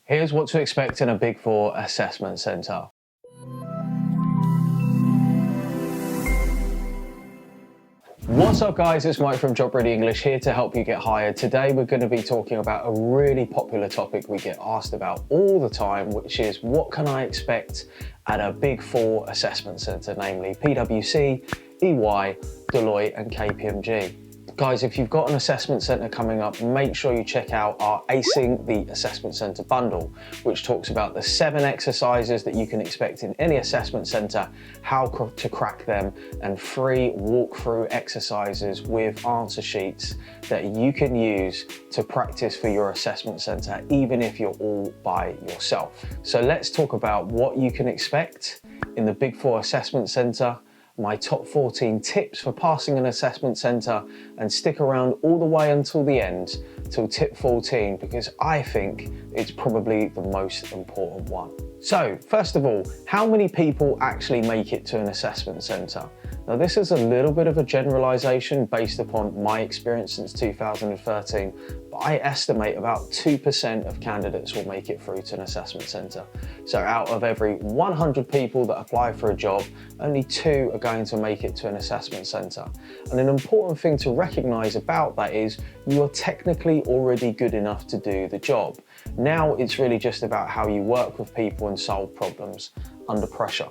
Here's what to expect in a Big Four assessment centre. What's up guys, it's Mike from Job Ready English here to help you get hired. Today we're going to be talking about a really popular topic we get asked about all the time, which is what can I expect at a Big Four assessment centre, namely PwC, EY, Deloitte and KPMG. Guys, if you've got an assessment centre coming up, make sure you check out our Acing the Assessment Centre bundle, which talks about the 7 exercises that you can expect in any assessment centre, how to crack them, and free walkthrough exercises with answer sheets that you can use to practice for your assessment centre, even if you're all by yourself. So let's talk about what you can expect in the Big Four assessment centre, my top 14 tips for passing an assessment centre, and stick around all the way until the end, till tip 14, because I think it's probably the most important one. So, first of all, how many people actually make it to an assessment centre? Now this is a little bit of a generalisation based upon my experience since 2013, but I estimate about 2% of candidates will make it through to an assessment centre. So out of every 100 people that apply for a job, only 2 are going to make it to an assessment centre. And an important thing to recognise about that is you are technically already good enough to do the job. Now it's really just about how you work with people and solve problems under pressure.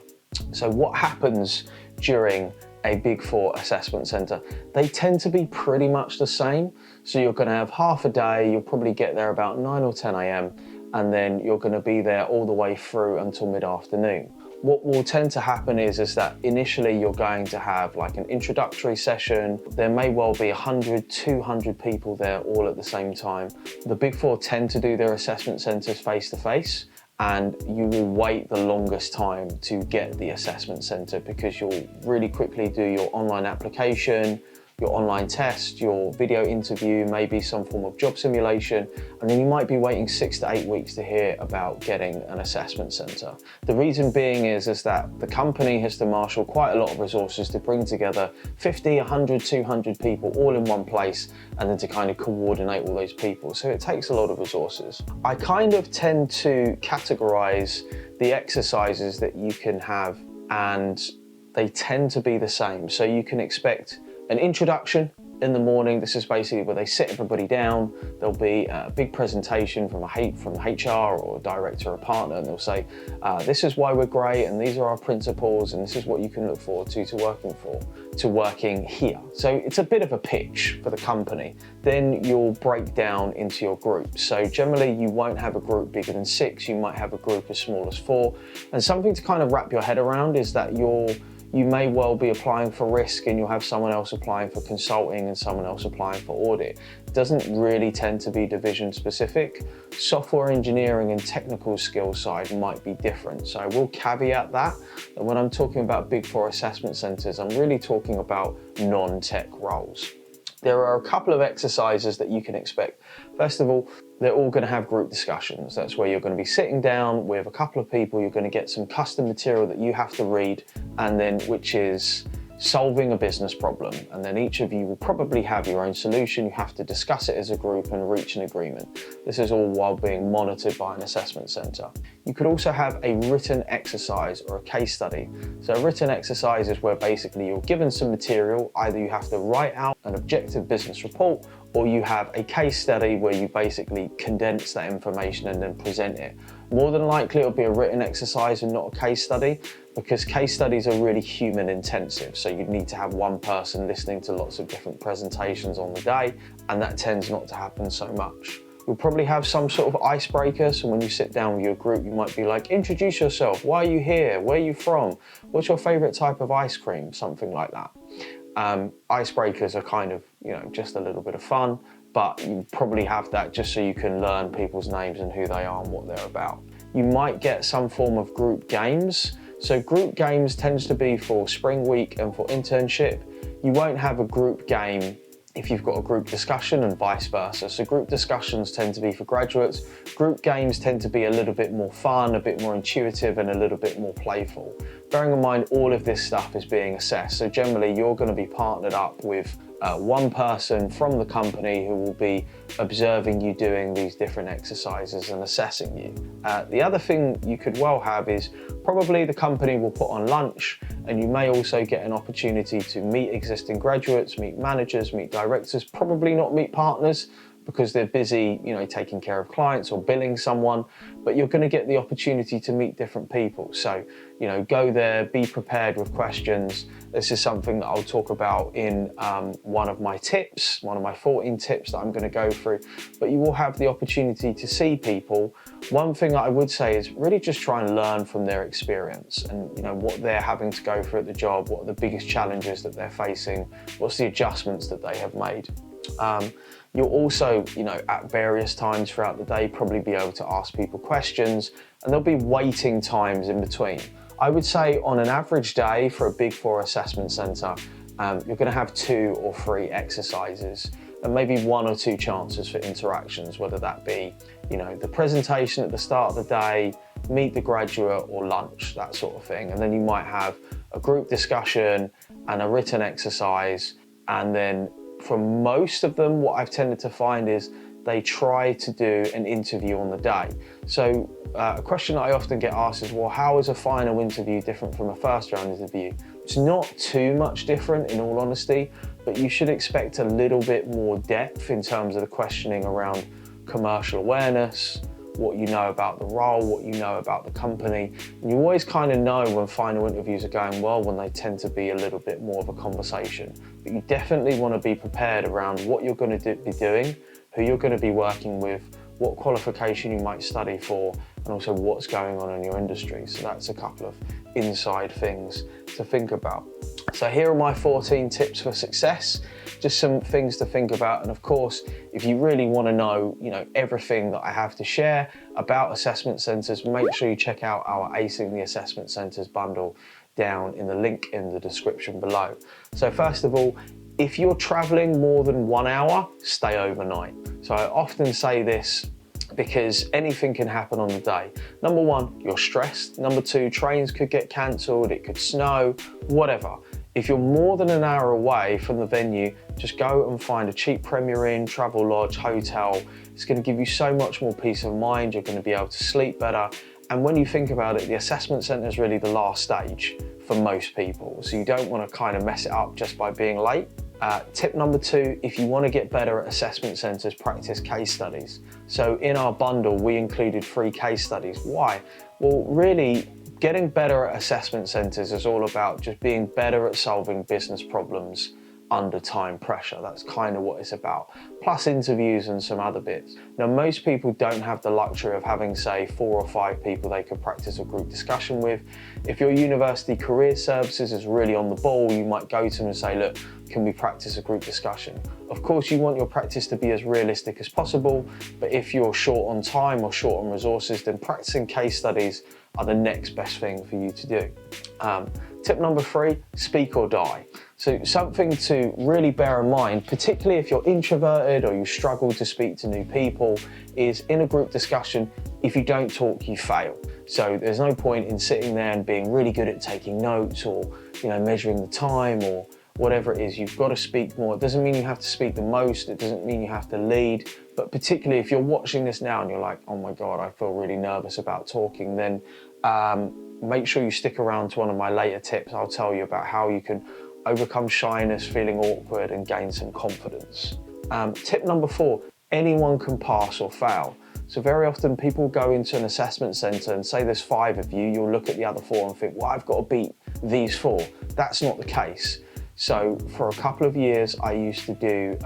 So what happens during a Big Four assessment centre? They tend to be pretty much the same. So you're going to have half a day, you'll probably get there about 9 or 10 a.m. and then you're going to be there all the way through until mid-afternoon. What will tend to happen is that initially you're going to have like an introductory session. There may well be 100, 200 people there all at the same time. The Big Four tend to do their assessment centres face-to-face, and you will wait the longest time to get the assessment centre because you'll really quickly do your online application, your online test, your video interview, maybe some form of job simulation, and then you might be waiting 6 to 8 weeks to hear about getting an assessment centre. The reason being is that the company has to marshal quite a lot of resources to bring together 50, 100, 200 people all in one place, and then to kind of coordinate all those people. So it takes a lot of resources. I kind of tend to categorise the exercises that you can have, and they tend to be the same. So you can expect an introduction in the morning. This is basically where they sit everybody down. There'll be a big presentation from HR or a director or partner, and they'll say, this is why we're great, and these are our principles, and this is what you can look forward to working here. So it's a bit of a pitch for the company. Then you'll break down into your groups. So generally you won't have a group bigger than 6, you might have a group as small as 4. And something to kind of wrap your head around is that you may well be applying for risk and you'll have someone else applying for consulting and someone else applying for audit. It doesn't really tend to be division specific. Software engineering and technical skill side might be different. So I will caveat that when I'm talking about Big Four assessment centres, I'm really talking about non-tech roles. There are a couple of exercises that you can expect. First of all, they're all going to have group discussions. That's where you're going to be sitting down with a couple of people. You're going to get some custom material that you have to read, and then which is solving a business problem. And then each of you will probably have your own solution. You have to discuss it as a group and reach an agreement. This is all while being monitored by an assessment centre. You could also have a written exercise or a case study. So a written exercise is where basically you're given some material. Either you have to write out an objective business report, or you have a case study where you basically condense that information and then present it. More than likely it'll be a written exercise and not a case study, because case studies are really human intensive. So you need to have one person listening to lots of different presentations on the day, and that tends not to happen so much. You'll probably have some sort of icebreaker. So when you sit down with your group, you might be like, introduce yourself. Why are you here? Where are you from? What's your favorite type of ice cream? Something like that. Icebreakers are kind of, just a little bit of fun, but you probably have that just so you can learn people's names and who they are and what they're about. You might get some form of group games. So group games tends to be for spring week and for internship. You won't have a group game if you've got a group discussion and vice versa. So group discussions tend to be for graduates. Group games tend to be a little bit more fun, a bit more intuitive, and a little bit more playful. Bearing in mind all of this stuff is being assessed. So generally you're going to be partnered up with one person from the company who will be observing you doing these different exercises and assessing you. The other thing you could well have is probably the company will put on lunch, and you may also get an opportunity to meet existing graduates, meet managers, meet directors, probably not meet partners because they're busy, taking care of clients or billing someone, but you're going to get the opportunity to meet different people. So, go there, be prepared with questions. This is something that I'll talk about in one of my 14 tips that I'm going to go through, but you will have the opportunity to see people. One thing that I would say is really just try and learn from their experience and, what they're having to go through at the job, what are the biggest challenges that they're facing, what's the adjustments that they have made. You'll also, at various times throughout the day, probably be able to ask people questions, and there'll be waiting times in between. I would say on an average day for a Big Four assessment centre, you're going to have 2 or 3 exercises and maybe 1 or 2 chances for interactions, whether that be, the presentation at the start of the day, meet the graduate or lunch, that sort of thing. And then you might have a group discussion and a written exercise, and then for most of them, what I've tended to find is they try to do an interview on the day. So a question that I often get asked is, well, how is a final interview different from a first round interview? It's not too much different in all honesty, but you should expect a little bit more depth in terms of the questioning around commercial awareness, what you know about the role, what you know about the company. And you always kind of know when final interviews are going well, when they tend to be a little bit more of a conversation. But you definitely want to be prepared around what you're going to be doing, who you're going to be working with, what qualification you might study for, and also what's going on in your industry. So that's a couple of inside things to think about. So here are my 14 tips for success, just some things to think about. And of course, if you really want to know, everything that I have to share about assessment centres, make sure you check out our Acing the Assessment Centres bundle down in the link in the description below. So first of all, if you're traveling more than 1 hour, stay overnight. So I often say this because anything can happen on the day. Number 1, you're stressed. Number 2, trains could get cancelled, it could snow, whatever. If you're more than an hour away from the venue, just go and find a cheap Premier Inn, travel lodge, hotel. It's going to give you so much more peace of mind. You're going to be able to sleep better. And when you think about it, the assessment centre is really the last stage for most people. So you don't want to kind of mess it up just by being late. Tip number 2, if you want to get better at assessment centres, practice case studies. So in our bundle, we included 3 case studies. Why? Well, really, getting better at assessment centres is all about just being better at solving business problems under time pressure. That's kind of what it's about, plus interviews and some other bits. Now, most people don't have the luxury of having, say, 4 or 5 people they could practice a group discussion with. If your university career services is really on the ball, you might go to them and say, look, can we practice a group discussion? Of course, you want your practice to be as realistic as possible, but if you're short on time or short on resources, then practicing case studies are the next best thing for you to do. Tip number 3, speak or die. So something to really bear in mind, particularly if you're introverted or you struggle to speak to new people, is in a group discussion, if you don't talk, you fail. So there's no point in sitting there and being really good at taking notes or, measuring the time or whatever it is. You've got to speak more. It doesn't mean you have to speak the most. It doesn't mean you have to lead. But particularly if you're watching this now and you're like, oh my God, I feel really nervous about talking, then make sure you stick around to one of my later tips. I'll tell you about how you can overcome shyness, feeling awkward, and gain some confidence. Tip number 4, anyone can pass or fail. So very often people go into an assessment centre and say there's 5 of you, you'll look at the other 4 and think, well, I've got to beat these 4. That's not the case. So for a couple of years, I used to do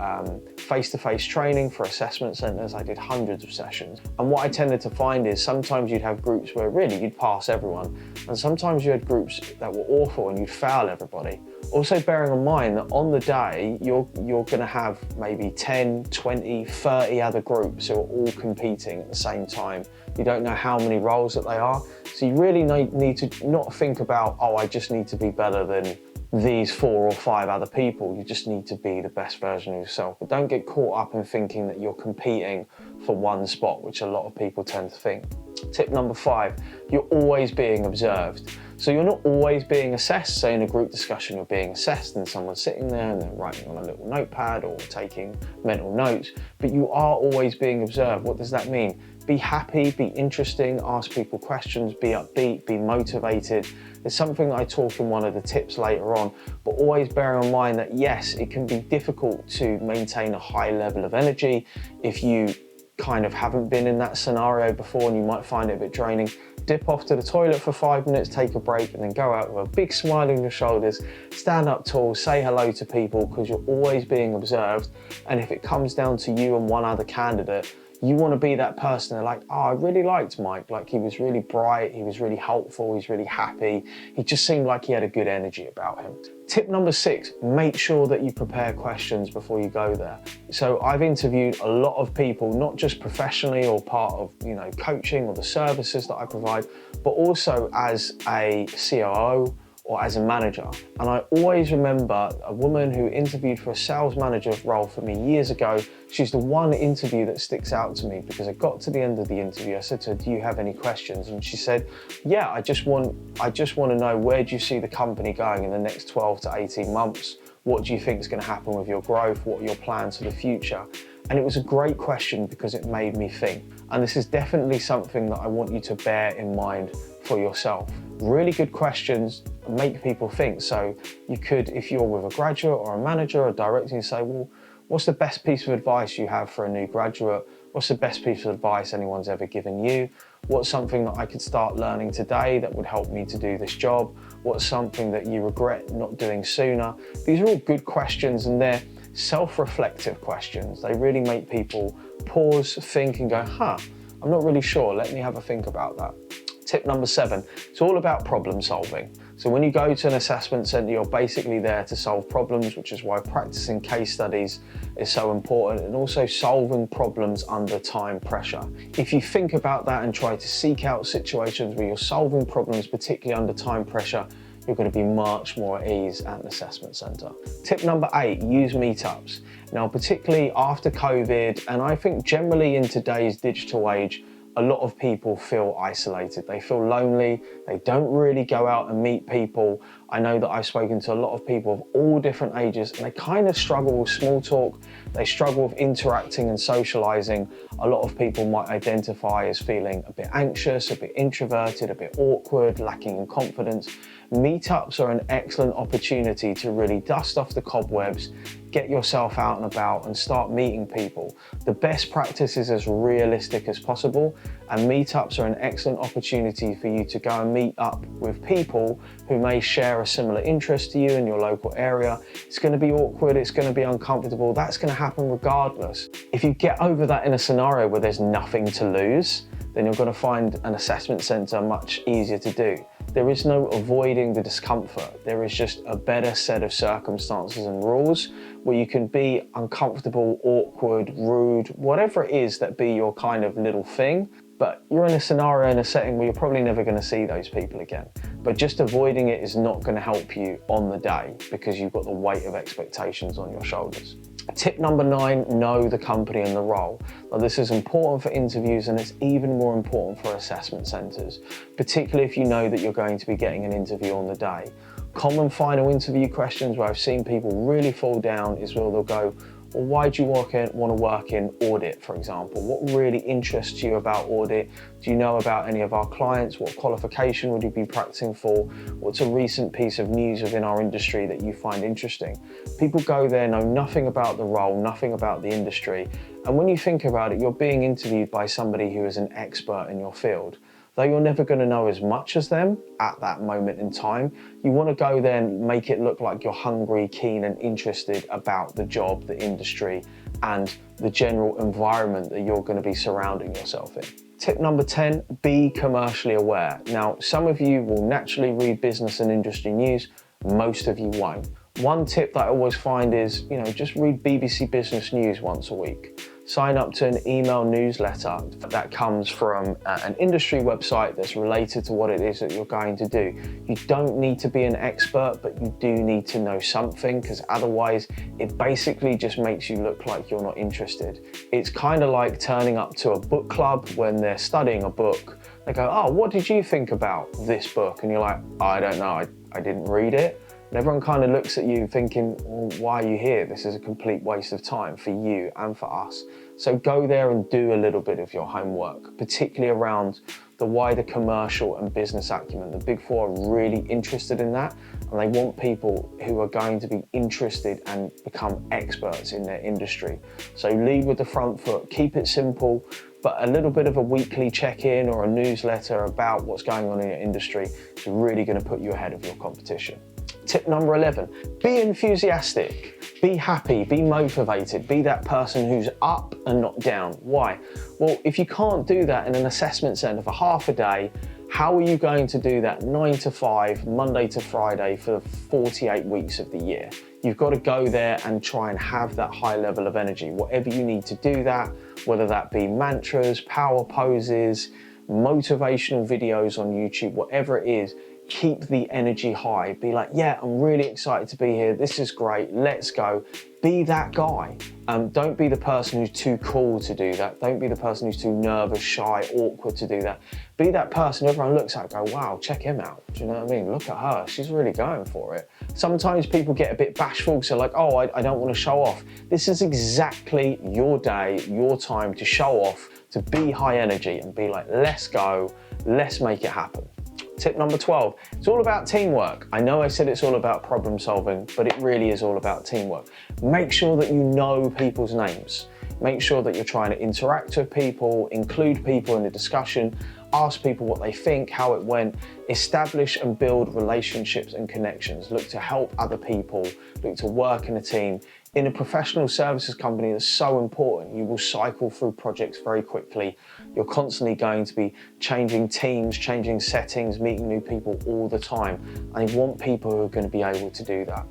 face-to-face training for assessment centres. I did hundreds of sessions. And what I tended to find is sometimes you'd have groups where really you'd pass everyone. And sometimes you had groups that were awful and you'd fail everybody. Also bearing in mind that on the day, you're going to have maybe 10, 20, 30 other groups who are all competing at the same time. You don't know how many roles that they are. So you really need to not think about, oh, I just need to be better than these 4 or 5 other people. You just need to be the best version of yourself. But don't get caught up in thinking that you're competing for one spot, which a lot of people tend to think. Tip number 5, you're always being observed. So you're not always being assessed. Say in a group discussion, you're being assessed and someone's sitting there and they're writing on a little notepad or taking mental notes, but you are always being observed. What does that mean? Be happy, be interesting, ask people questions, be upbeat, be motivated. It's something that I talk in one of the tips later on, but always bear in mind that yes, it can be difficult to maintain a high level of energy if you kind of haven't been in that scenario before and you might find it a bit draining. Dip off to the toilet for 5 minutes, take a break, and then go out with a big smile on your shoulders, stand up tall, say hello to people, because you're always being observed. And if it comes down to you and one other candidate, you want to be that person. They're like, oh, I really liked Mike. Like, he was really bright, he was really helpful, he's really happy. He just seemed like he had a good energy about him. Tip number 6, make sure that you prepare questions before you go there. So I've interviewed a lot of people, not just professionally or part of, coaching or the services that I provide, but also as a COO or as a manager. And I always remember a woman who interviewed for a sales manager role for me years ago. She's the one interview that sticks out to me because I got to the end of the interview. I said to her, do you have any questions? And she said, yeah, I just want to know, where do you see the company going in the next 12 to 18 months? What do you think is going to happen with your growth? What are your plans for the future? And it was a great question because it made me think. And this is definitely something that I want you to bear in mind for yourself. Really good questions make people think. So you could, if you're with a graduate or a manager or a director, you say, well, what's the best piece of advice you have for a new graduate? What's the best piece of advice anyone's ever given you? What's something that I could start learning today that would help me to do this job? What's something that you regret not doing sooner? These are all good questions, and they're self-reflective questions. They really make people pause, think and go, I'm not really sure. Let me have a think about that. Tip number 7, it's all about problem solving. So when you go to an assessment centre, you're basically there to solve problems, which is why practicing case studies is so important, and also solving problems under time pressure. If you think about that and try to seek out situations where you're solving problems, particularly under time pressure, you're going to be much more at ease at an assessment centre. Tip number 8, use meetups. Now, particularly after COVID, and I think generally in today's digital age, a lot of people feel isolated. They feel lonely. They don't really go out and meet people. I know that I've spoken to a lot of people of all different ages, and they kind of struggle with small talk. They struggle with interacting and socializing. A lot of people might identify as feeling a bit anxious, a bit introverted, a bit awkward, lacking in confidence. Meetups are an excellent opportunity to really dust off the cobwebs, get yourself out and about and start meeting people. The best practice is as realistic as possible, and meetups are an excellent opportunity for you to go and meet up with people who may share a similar interest to you in your local area. It's going to be awkward, it's going to be uncomfortable, that's going to happen regardless. If you get over that in a scenario where there's nothing to lose, then you're going to find an assessment centre much easier to do. There is no avoiding the discomfort. There is just a better set of circumstances and rules where you can be uncomfortable, awkward, rude, whatever it is that be your kind of little thing. But you're in a scenario, in a setting where you're probably never going to see those people again. But just avoiding it is not going to help you on the day because you've got the weight of expectations on your shoulders. Tip number 9, know the company and the role. Now, this is important for interviews, and it's even more important for assessment centres, particularly if you know that you're going to be getting an interview on the day. Common final interview questions where I've seen people really fall down is where they'll go, well, why do you want to work in audit, for example? What really interests you about audit? Do you know about any of our clients? What qualification would you be practicing for? What's a recent piece of news within our industry that you find interesting? People go there, know nothing about the role, nothing about the industry. And when you think about it, you're being interviewed by somebody who is an expert in your field. Though you're never going to know as much as them at that moment in time, you want to go there and make it look like you're hungry, keen and interested about the job, the industry and the general environment that you're going to be surrounding yourself in. Tip number 10, be commercially aware. Now, some of you will naturally read business and industry news, most of you won't. One tip that I always find is, just read BBC Business News once a week. sign up to an email newsletter that comes from an industry website that's related to what it is that you're going to do. You don't need to be an expert, but you do need to know something, because otherwise it basically just makes you look like you're not interested. It's kind of like turning up to a book club when they're studying a book. They go, oh, what did you think about this book? And you're like, I don't know, I didn't read it. And everyone kind of looks at you thinking, well, why are you here? This is a complete waste of time for you and for us. So go there and do a little bit of your homework, particularly around the wider commercial and business acumen. The Big Four are really interested in that, and they want people who are going to be interested and become experts in their industry. So lead with the front foot, keep it simple, but a little bit of a weekly check-in or a newsletter about what's going on in your industry is really going to put you ahead of your competition. Tip number 11, be enthusiastic, be happy, be motivated, be that person who's up and not down. Why? Well, if you can't do that in an assessment centre for half a day, how are you going to do that 9 to 5, Monday to Friday for 48 weeks of the year? You've got to go there and try and have that high level of energy. Whatever you need to do that, whether that be mantras, power poses, motivational videos on YouTube, whatever it is, keep the energy high. Be like, yeah, I'm really excited to be here. This is great. Let's go. Be that guy. Don't be the person who's too cool to do that. Don't be the person who's too nervous, shy, awkward to do that. Be that person everyone looks at and go, wow, check him out. Do you know what I mean? Look at her. She's really going for it. Sometimes people get a bit bashful, so like, oh, I don't want to show off. This is exactly your day, your time to show off, to be high energy and be like, let's go, let's make it happen. Tip number 12, it's all about teamwork. I know I said it's all about problem solving, but it really is all about teamwork. Make sure that you know people's names. Make sure that you're trying to interact with people, include people in the discussion, ask people what they think, how it went, establish and build relationships and connections. Look to help other people, look to work in a team. In a professional services company, that's so important. You will cycle through projects very quickly. You're constantly going to be changing teams, changing settings, meeting new people all the time. And you want people who are going to be able to do that.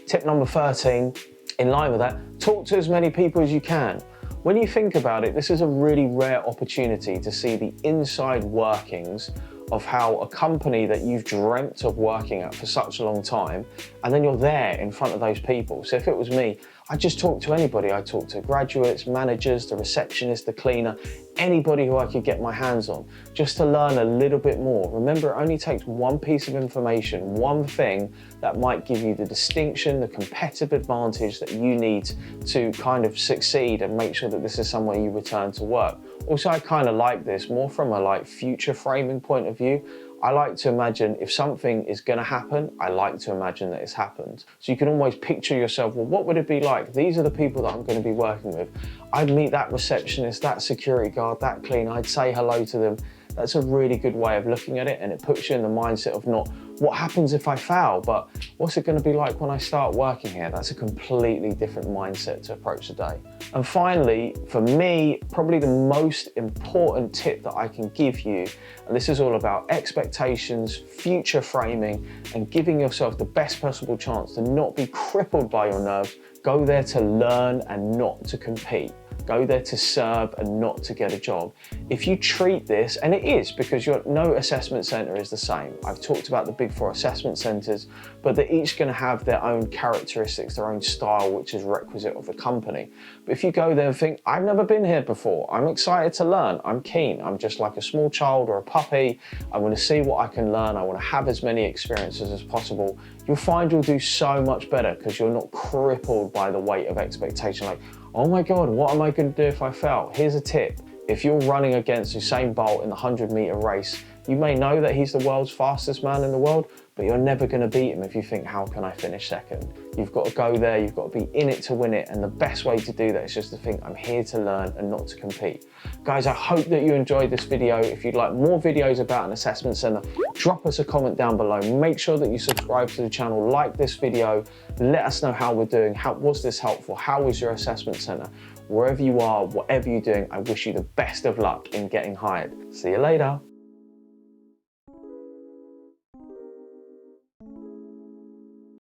Tip number 13, in line with that, talk to as many people as you can. When you think about it, this is a really rare opportunity to see the inside workings of how a company that you've dreamt of working at for such a long time, and then you're there in front of those people. So if it was me, I'd just talk to anybody. I'd talk to graduates, managers, the receptionist, the cleaner, anybody who I could get my hands on, just to learn a little bit more. Remember, it only takes one piece of information, one thing that might give you the distinction, the competitive advantage that you need to kind of succeed and make sure that this is somewhere you return to work. Also, I kind of like this more from a future framing point of view. I like to imagine if something is going to happen, I like to imagine that it's happened. So you can almost picture yourself, well, what would it be like? These are the people that I'm going to be working with. I'd meet that receptionist, that security guard, that cleaner, I'd say hello to them. That's a really good way of looking at it, and it puts you in the mindset of not what happens if I fail, but what's it going to be like when I start working here? That's a completely different mindset to approach the day. And finally, for me, probably the most important tip that I can give you, and this is all about expectations, future framing, and giving yourself the best possible chance to not be crippled by your nerves. Go there to learn and not to compete. Go there to serve and not to get a job. If you treat this, and it is, because no assessment centre is the same. I've talked about the Big Four assessment centres, but they're each going to have their own characteristics, their own style, which is requisite of the company. But if you go there and think, I've never been here before, I'm excited to learn, I'm keen, I'm just like a small child or a puppy, I want to see what I can learn, I want to have as many experiences as possible, you'll find you'll do so much better because you're not crippled by the weight of expectation. Like, oh my God, what am I going to do if I fail? Here's a tip. If you're running against Usain Bolt in the 100-meter race, you may know that he's the world's fastest man in the world, but you're never going to beat him if you think, how can I finish second? You've got to go there, you've got to be in it to win it, and the best way to do that is just to think, I'm here to learn and not to compete. Guys, I hope that you enjoyed this video. If you'd like more videos about an assessment centre, drop us a comment down below. Make sure that you subscribe to the channel, like this video, let us know how we're doing, was this helpful, how was your assessment centre? Wherever you are, whatever you're doing, I wish you the best of luck in getting hired. See you later.